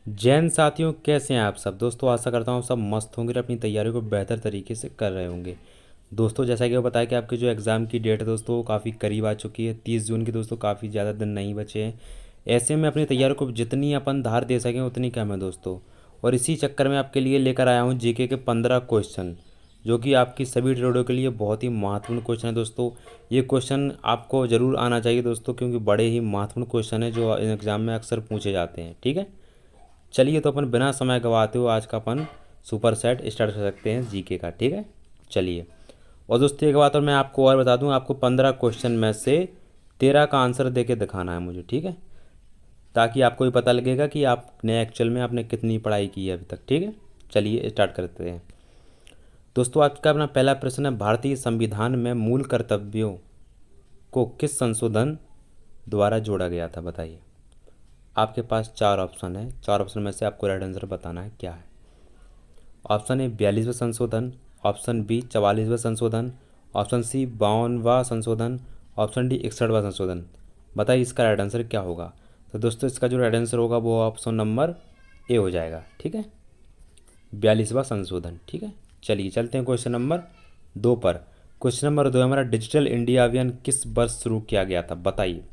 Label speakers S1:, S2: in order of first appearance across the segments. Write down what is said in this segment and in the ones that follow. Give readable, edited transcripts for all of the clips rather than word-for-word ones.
S1: जैन साथियों, कैसे हैं आप सब। दोस्तों आशा करता हूँ सब मस्त होंगे और अपनी तैयारियों को बेहतर तरीके से कर रहे होंगे। दोस्तों जैसा कि वो बताया कि आपके जो एग्ज़ाम की डेट है दोस्तों वो काफ़ी करीब आ चुकी है। 30 जून की दोस्तों काफ़ी ज़्यादा दिन नहीं बचे हैं। ऐसे में अपनी तैयारियों को जितनी अपन धार दे सकें उतनी कम है दोस्तों। और इसी चक्कर में आपके लिए लेकर आया हूँ जीके के 15 क्वेश्चन, जो कि आपकी सभी ट्रेडों के लिए बहुत ही महत्वपूर्ण क्वेश्चन है दोस्तों। ये क्वेश्चन आपको ज़रूर आना चाहिए दोस्तों, क्योंकि बड़े ही महत्वपूर्ण क्वेश्चन है जो एग्ज़ाम में अक्सर पूछे जाते हैं। ठीक है, चलिए तो अपन बिना समय गवाते हुए आज का अपन सुपर सेट स्टार्ट कर सकते हैं जीके का। ठीक है, चलिए। और दोस्तों एक बात और मैं आपको और बता दूं, आपको 15 क्वेश्चन में से 13 का आंसर दे के दिखाना है मुझे। ठीक है, ताकि आपको भी पता लगेगा कि आपने एक्चुअल में आपने कितनी पढ़ाई की है अभी तक। ठीक है, चलिए स्टार्ट करते हैं। दोस्तों आज का अपना पहला प्रश्न है, भारतीय संविधान में मूल कर्तव्यों को किस संशोधन द्वारा जोड़ा गया था, बताइए। आपके पास 4 ऑप्शन है, 4 ऑप्शन में से आपको राइट आंसर बताना है क्या है। ऑप्शन ए 42वां संशोधन, ऑप्शन बी 44वां संशोधन, ऑप्शन सी 52वां संशोधन, ऑप्शन डी 61वां संशोधन। बताइए इसका राइट आंसर क्या होगा। तो दोस्तों इसका जो राइट आंसर होगा वो ऑप्शन नंबर ए हो जाएगा। ठीक है, 42वां संशोधन। ठीक है, चलिए चलते हैं क्वेश्चन नंबर 2 पर। क्वेश्चन नंबर 2 हमारा, डिजिटल इंडिया अभियान किस वर्ष शुरू किया गया था, बताइए।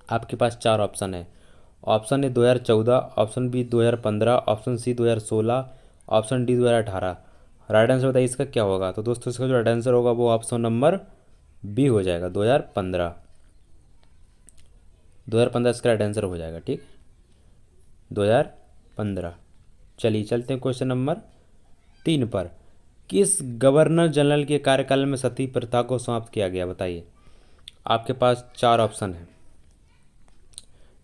S1: आपके पास 4 ऑप्शन है। Option A 2014, option B 2015, option C 2016, option D 2018। Right answer बताइए इसका क्या होगा। तो दोस्तों इसका जो राइट आंसर होगा वो ऑप्शन नंबर बी हो जाएगा, 2015। 2015 इसका राइट आंसर हो जाएगा। ठीक, 2015। चलिए चलते हैं क्वेश्चन नंबर 3 पर। किस गवर्नर जनरल के कार्यकाल में सती प्रथा को समाप्त किया गया, बताइए। आपके पास 4 ऑप्शन है।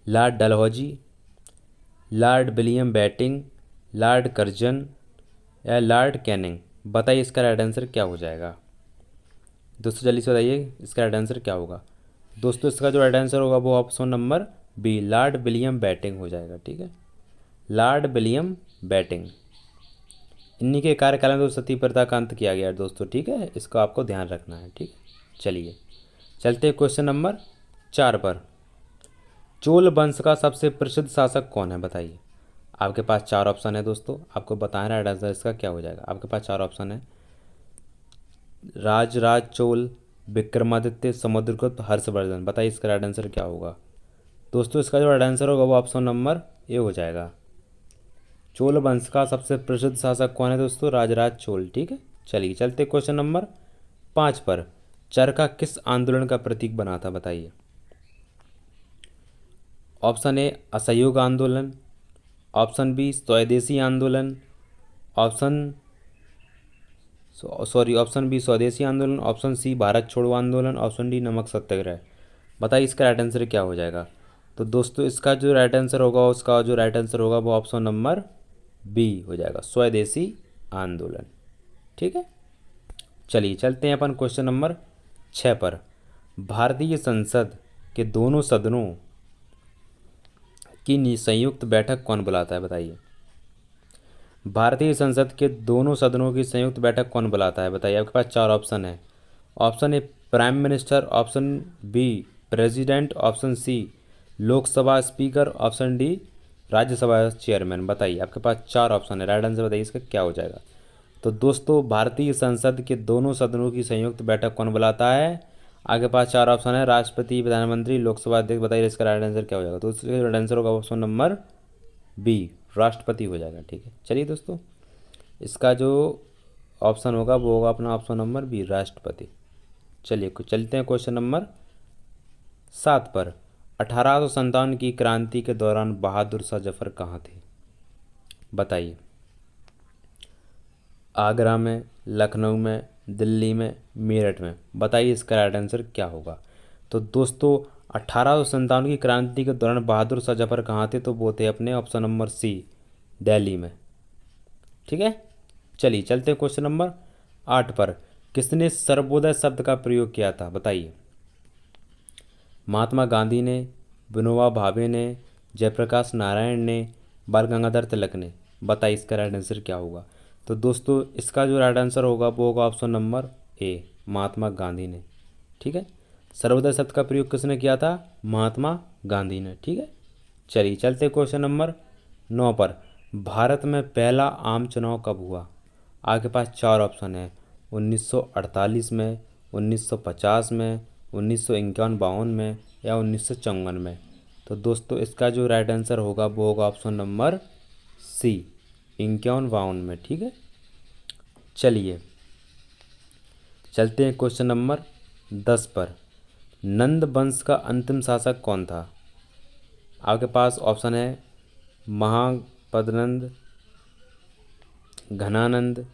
S1: Lord Dalhousie, lord William Bentinck, lord Curzon या लॉर्ड कैनिंग। बताइए इसका राइट आंसर क्या हो जाएगा। दोस्तों जल्दी से बताइए इसका राइट आंसर क्या होगा। दोस्तों इसका जो राइट आंसर होगा वो option number B, lord William Bentinck हो जाएगा। ठीक है, लॉर्ड विलियम बेटिंग, इन्हीं के कार्यकाल में तो सती प्रथा का अंत किया गया है दोस्तों। ठीक है, इसको आपको ध्यान रखना है। ठीक है, चलिए चलते हैं क्वेश्चन नंबर 4 पर। चोल वंश का सबसे प्रसिद्ध शासक कौन है, बताइए। आपके पास 4 ऑप्शन है दोस्तों, आपको बताना है राइट आंसर इसका क्या हो जाएगा। आपके पास 4 ऑप्शन है। राजराज चोल, विक्रमादित्य, समुद्रगुप्त, हर्षवर्धन। बताइए इसका राइट आंसर क्या होगा। दोस्तों इसका जो राइट आंसर होगा वो ऑप्शन नंबर ए हो जाएगा। चोल वंश का सबसे प्रसिद्ध शासक कौन है दोस्तों, राजराज चोल। ठीक है, चलिए चलते क्वेश्चन नंबर 5 पर। चरखा किस आंदोलन का प्रतीक बना था, बताइए। ऑप्शन ए असहयोग आंदोलन, ऑप्शन बी स्वदेशी आंदोलन, ऑप्शन ऑप्शन बी स्वदेशी आंदोलन, ऑप्शन सी भारत छोड़ो आंदोलन, ऑप्शन डी नमक सत्याग्रह। बताइए इसका राइट आंसर क्या हो जाएगा। तो दोस्तों इसका जो राइट आंसर होगा उसका जो राइट आंसर होगा वो ऑप्शन नंबर बी हो जाएगा, स्वदेशी आंदोलन। ठीक है, चलिए चलते हैं अपन क्वेश्चन नंबर 6 पर। भारतीय संसद के दोनों सदनों की संयुक्त बैठक कौन बुलाता है, बताइए। भारतीय संसद के दोनों सदनों की संयुक्त बैठक कौन बुलाता है, बताइए। आपके पास 4 ऑप्शन है। Option A prime minister, option B president, option C Lok Sabha speaker, option D Rajya Sabha chairman. बताइए आपके पास 4 ऑप्शन है, राइट आंसर बताइए इसका क्या हो जाएगा। तो दोस्तों भारतीय संसद के दोनों सदनों की संयुक्त बैठक कौन बुलाता है। आपके पास 4 ऑप्शन है, राष्ट्रपति, प्रधानमंत्री, लोकसभा अध्यक्ष। बताइए इसका राइट आंसर क्या हो जाएगा। तो इसका राइट आंसर होगा ऑप्शन नंबर बी, राष्ट्रपति हो जाएगा। ठीक है, चलिए दोस्तों इसका जो ऑप्शन होगा वो होगा अपना ऑप्शन नंबर बी, राष्ट्रपति। चलिए चलते हैं क्वेश्चन नंबर 7 पर। 1857 की क्रांति के दौरान बहादुर शाह जफर कहाँ थे, बताइए। आगरा में, लखनऊ में, दिल्ली में, मेरठ में। बताइए इसका राइट आंसर क्या होगा। तो दोस्तों 1857 की क्रांति के दौरान बहादुर शाह जफर कहाँ थे, तो वो थे अपने ऑप्शन नंबर सी, दिल्ली में। ठीक है, चलिए चलते हैं क्वेश्चन नंबर 8 पर। किसने सर्वोदय शब्द का प्रयोग किया था, बताइए। महात्मा गांधी ने, विनोबा भावे ने, जयप्रकाश नारायण ने, बाल गंगाधर तिलक ने। बताइए इसका राइट आंसर क्या होगा। तो दोस्तों इसका जो राइट आंसर होगा वो होगा option number A, Mahatma Gandhi ने। ठीक है, सर्वोदय शब्द का प्रयोग किसने किया था, महात्मा गांधी ने। ठीक है, चलिए चलते क्वेश्चन नंबर 9 पर भारत में पहला आम चुनाव कब हुआ? आपके पास 4 ऑप्शन है, 1948 में, 1950 में, 1951-52 में या 1954 में। तो दोस्तों इसका जो राइट आंसर होगा वो होगा ऑप्शन नंबर सी, 51-52 में। ठीक है, चलिए चलते हैं क्वेश्चन नंबर 10 पर। नंद वंश का अंतिम शासक कौन था? आपके पास ऑप्शन है महापद्नंद, घनानंद,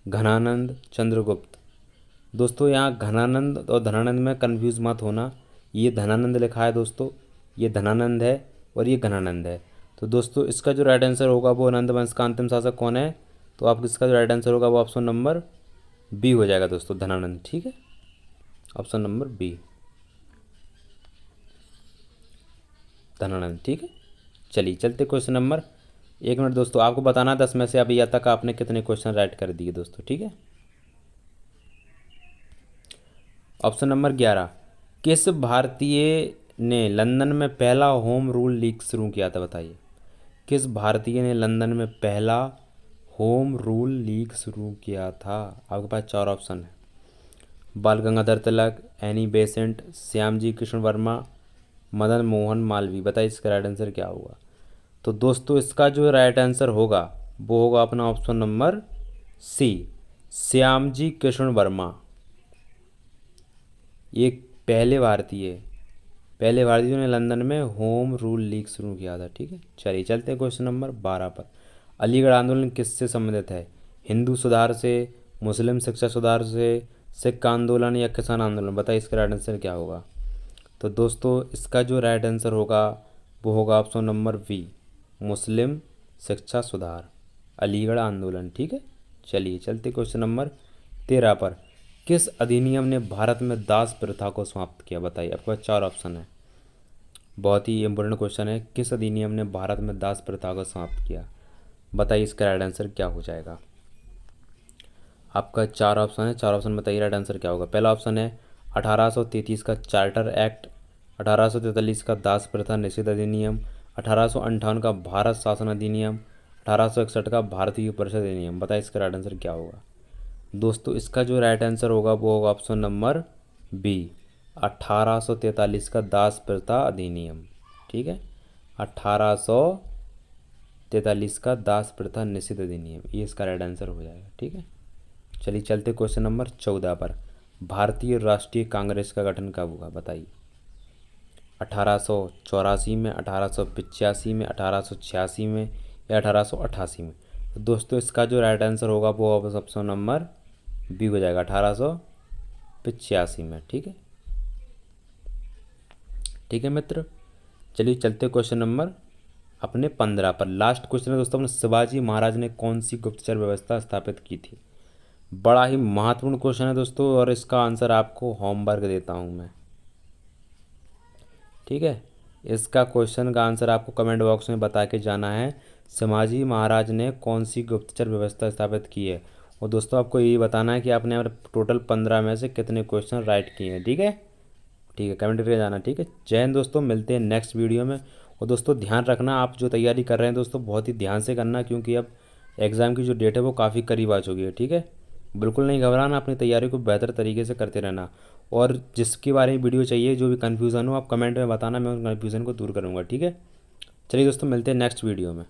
S1: घनानंद, चंद्रगुप्त। दोस्तों यहाँ घनानंद और धनानंद में कंफ्यूज मत होना, ये धनानंद लिखा है दोस्तों, ये धनानंद है और ये घनानंद है। तो दोस्तों इसका जो राइट आंसर होगा वो नंद वंश का अंतिम शासक कौन है, तो आप इसका जो राइट आंसर होगा वो ऑप्शन नंबर बी हो जाएगा दोस्तों, धनानंद। ठीक है, ऑप्शन नंबर बी, धनानंद। ठीक है, चलिए चलते क्वेश्चन नंबर, 1 मिनट दोस्तों, आपको बताना 10 में से अभी तक आपने कितने क्वेश्चन राइट कर दिए दोस्तों। ठीक है, ऑप्शन नंबर 11, किस भारतीय ने लंदन में पहला होम रूल लीग शुरू किया था? बताइए, किस भारतीय ने लंदन में पहला होम रूल लीग शुरू किया था? आपके पास 4 ऑप्शन है, बाल गंगाधर तिलक, एनी बेसेंट, श्यामजी कृष्ण वर्मा, मदन मोहन मालवीय। बताइए इसका राइट आंसर क्या होगा? तो दोस्तों इसका जो राइट आंसर होगा वो होगा अपना option number C, Shyamji Krishna Varma. ये पहले भारतीयों ने लंदन में होम रूल लीग शुरू किया था। ठीक है, चलिए चलते हैं क्वेश्चन नंबर 12 पर। अलीगढ़ आंदोलन किससे संबंधित है? हिंदू सुधार से, मुस्लिम शिक्षा सुधार से, सिख आंदोलन या किसान आंदोलन? बताइए इसका राइट आंसर क्या होगा? तो दोस्तों इसका जो राइट आंसर होगा वो होगा ऑप्शन नंबर बी, मुस्लिम शिक्षा सुधार, अलीगढ़ आंदोलन। ठीक है, चलिए चलते क्वेश्चन नंबर 13 पर। किस अधिनियम ने भारत में दास प्रथा को समाप्त किया? बताइए, आपके पास 4 ऑप्शन है, बहुत ही इंपॉर्टेंट क्वेश्चन है। किस अधिनियम ने भारत में दास प्रथा को समाप्त किया? बताइए इसका राइट आंसर क्या हो जाएगा? आपका 4 ऑप्शन है, 4 ऑप्शन बताइए राइट आंसर क्या होगा? पहला ऑप्शन है 1833 का चार्टर एक्ट, 1843 का दास प्रथा निषेध अधिनियम, 1858 का भारत शासन अधिनियम, 1861 का भारतीय परिषद अधिनियम। बताइए इसका राइट आंसर क्या होगा? दोस्तों इसका जो राइट आंसर होगा वो होगा ऑप्शन नंबर बी, 1843 का दास प्रथा अधिनियम। ठीक है, 1843 का दास प्रथा निषेध अधिनियम, ये इसका राइट आंसर हो जाएगा। ठीक है, चलिए चलते क्वेश्चन नंबर 14 पर। भारतीय राष्ट्रीय कांग्रेस का गठन कब हुआ? बताइए, 1884 में, 1885 में, 1886 में या 1888 में? तो दोस्तों इसका जो राइट आंसर होगा वो ऑप्शन नंबर बी हो जाएगा, 1885 में। ठीक है मित्र, चलिए चलते क्वेश्चन नंबर अपने 15 पर। लास्ट क्वेश्चन है दोस्तों अपने, शिवाजी महाराज ने कौन सी गुप्तचर व्यवस्था स्थापित की थी? बड़ा ही महत्वपूर्ण क्वेश्चन है दोस्तों, और इसका आंसर आपको होमवर्क देता हूं मैं। ठीक है, इसका क्वेश्चन का आंसर आपको कमेंट बॉक्स में बता के जाना है, शिवाजी महाराज ने कौन सी गुप्तचर व्यवस्था स्थापित की है। और दोस्तों आपको ये बताना है कि आपने टोटल 15 में से कितने क्वेश्चन राइट किए हैं। ठीक है, कमेंट करके जाना। ठीक है, जय हिंद दोस्तों, मिलते हैं नेक्स्ट वीडियो में। और दोस्तों ध्यान रखना, आप जो तैयारी कर रहे हैं दोस्तों बहुत ही ध्यान से करना, क्योंकि अब एग्ज़ाम की जो डेट है वो काफ़ी करीब आ चुकी है। ठीक है, बिल्कुल नहीं घबराना, अपनी तैयारी को बेहतर तरीके से करते रहना। और जिसके बारे में वीडियो चाहिए, जो भी कन्फ्यूज़न हो आप कमेंट में बताना, मैं उस कन्फ्यूज़न को दूर करूँगा। ठीक है, चलिए दोस्तों मिलते हैं नेक्स्ट वीडियो में।